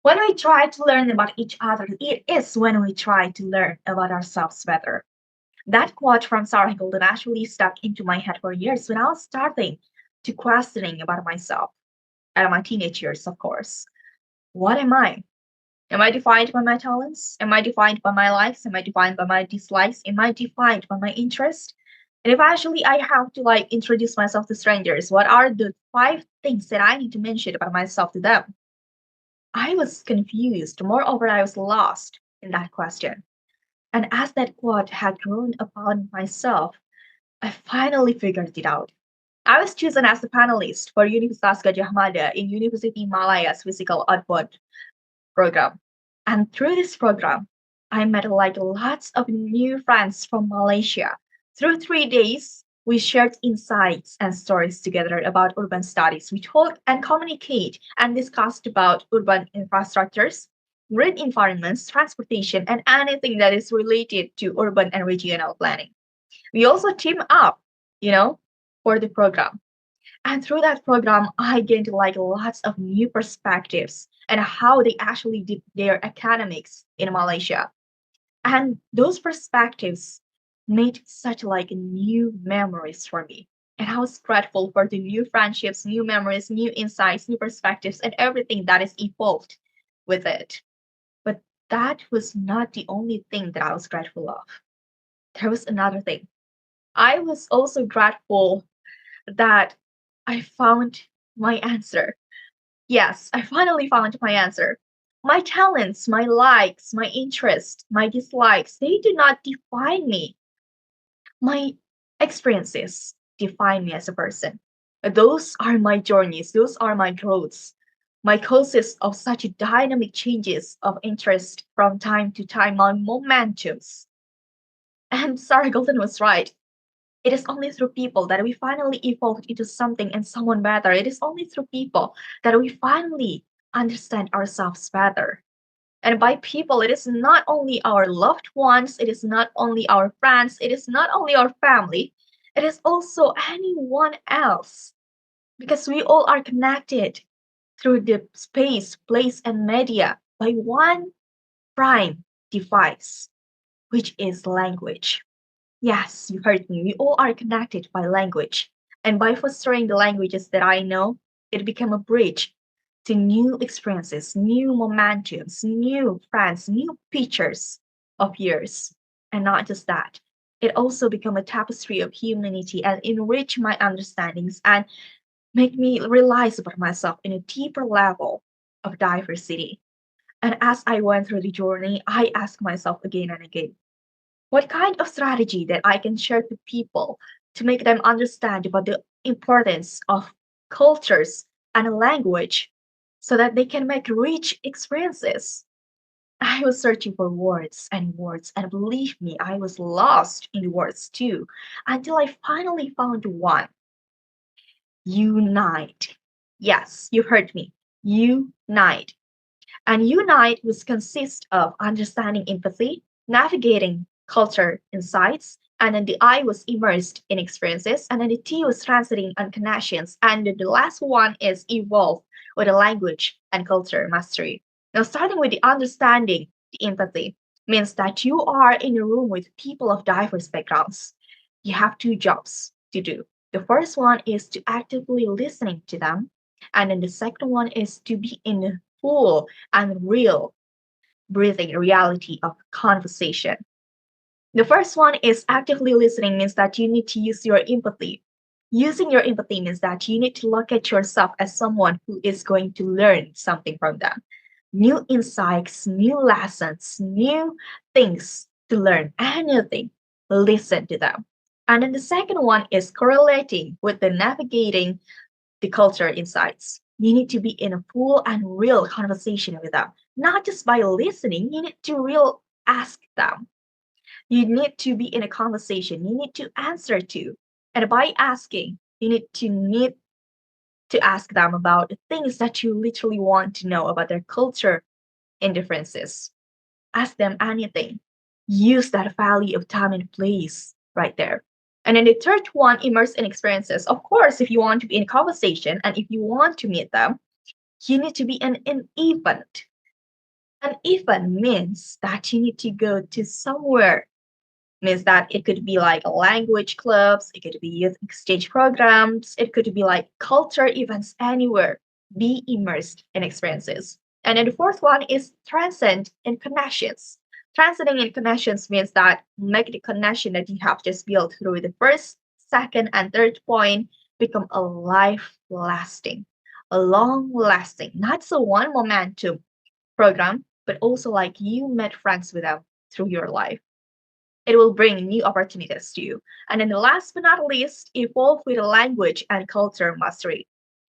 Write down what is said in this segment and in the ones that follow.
When we try to learn about each other, it is when we try to learn about ourselves better. That quote from Sarah Golden actually stuck into my head for years when I was starting to questioning about myself and my teenage years, of course. What am I? Am I defined by my talents? Am I defined by my likes? Am I defined by my dislikes? Am I defined by my interest? And if actually I have to like introduce myself to strangers, what are the five things that I need to mention about myself to them? I was confused. Moreover, I was lost in that question. And as that quote had grown upon myself, I finally figured it out. I was chosen as the panelist for Universitas Gajah Mada in University Malaya's physical output program. And through this program, I met like lots of new friends from Malaysia. Through 3 days, we shared insights and stories together about urban studies. We talked and communicate and discussed about urban infrastructures, green environments, transportation, and anything that is related to urban and regional planning. We also team up, you know, for the program. And through that program, I gained like lots of new perspectives and how they actually did their academics in Malaysia. And those perspectives made such like new memories for me. And I was grateful for the new friendships, new memories, new insights, new perspectives, and everything that is evolved with it. But that was not the only thing that I was grateful of. There was another thing. I was also grateful that I found my answer. Yes, I finally found my answer. My talents, my likes, my interests, my dislikes, they do not define me. My experiences define me as a person. Those are my journeys, those are my growths. My causes of such dynamic changes of interest from time to time, my momentums. And Sarah Golden was right. It is only through people that we finally evolved into something and someone better. It is only through people that we finally understand ourselves better. And by people, it is not only our loved ones, it is not only our friends, it is not only our family, it is also anyone else. Because we all are connected through the space, place, and media by one prime device, which is language. Yes, you heard me. We all are connected by language. And by fostering the languages that I know, it became a bridge to new experiences, new momentums, new friends, new pictures of yours. And not just that, it also became a tapestry of humanity and enrich my understandings and make me realize about myself in a deeper level of diversity. And as I went through the journey, I asked myself again and again, what kind of strategy that I can share to people to make them understand about the importance of cultures and language so that they can make rich experiences. I was searching for words, and believe me, I was lost in words too, until I finally found one: unite. Yes, you heard me. Unite. And unite was consist of understanding empathy, navigating culture insights, and then the I was immersed in experiences, and then the T was translating on connections, and then the last one is evolve with the language and culture mastery. Now, starting with the understanding, the empathy means that you are in a room with people of diverse backgrounds. You have two jobs to do. The first one is to actively listening to them, and then the second one is to be in full and real breathing reality of conversation. The first one is actively listening means that you need to use your empathy. Using your empathy means that you need to look at yourself as someone who is going to learn something from them. New insights, new lessons, new things to learn, anything. Listen to them. And then the second one is correlating with the navigating the culture insights. You need to be in a full and real conversation with them, not just by listening. You need to real ask them. You need to be in a conversation. You need to answer to, and by asking, you need to ask them about the things that you literally want to know about their culture and differences. Ask them anything. Use that value of time and place right there. And then the third one, immerse in experiences. Of course, if you want to be in conversation and if you want to meet them, you need to be in an event. And even means that you need to go to somewhere, means that it could be like language clubs, it could be youth exchange programs, it could be like culture events anywhere. Be immersed in experiences. And then the fourth one is transcend in connections. Transcending in connections means that make the connection that you have just built through the first, second, and third point become a life lasting, a long lasting, not so one momentum program, but also like you met friends with them through your life. It will bring new opportunities to you. And then the last but not least, evolve with language and culture mastery.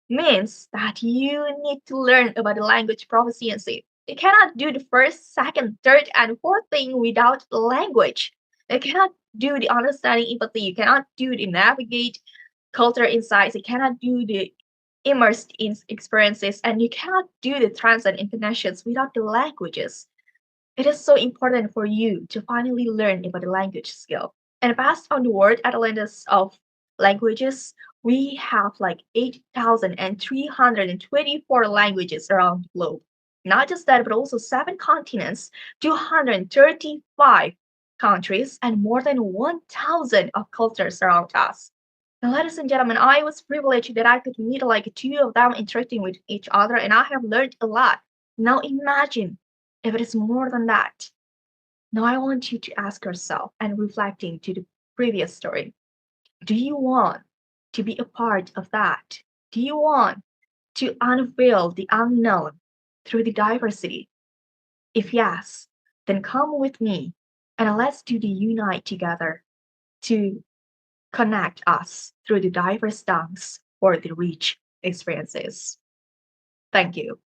Means that you need to learn about the language proficiency. You cannot do the first, second, third, and fourth thing without the language. You cannot do the understanding empathy. You cannot do the navigate culture insights. You cannot do the immersed in experiences, and you cannot do the transcend internations without the languages. It is so important for you to finally learn about the language skill. And based on the World Atlas of Languages, we have like 8,324 languages around the globe. Not just that, but also seven continents, 235 countries, and more than 1,000 of cultures around us. Now, ladies and gentlemen, I was privileged that I could meet like two of them interacting with each other, and I have learned a lot. Now imagine if it is more than that. Now I want you to ask yourself and reflecting to the previous story. Do you want to be a part of that? Do you want to unveil the unknown through the diversity? If yes, then come with me and let's do the unite together to connect us through the diverse tongues for the rich experiences. Thank you.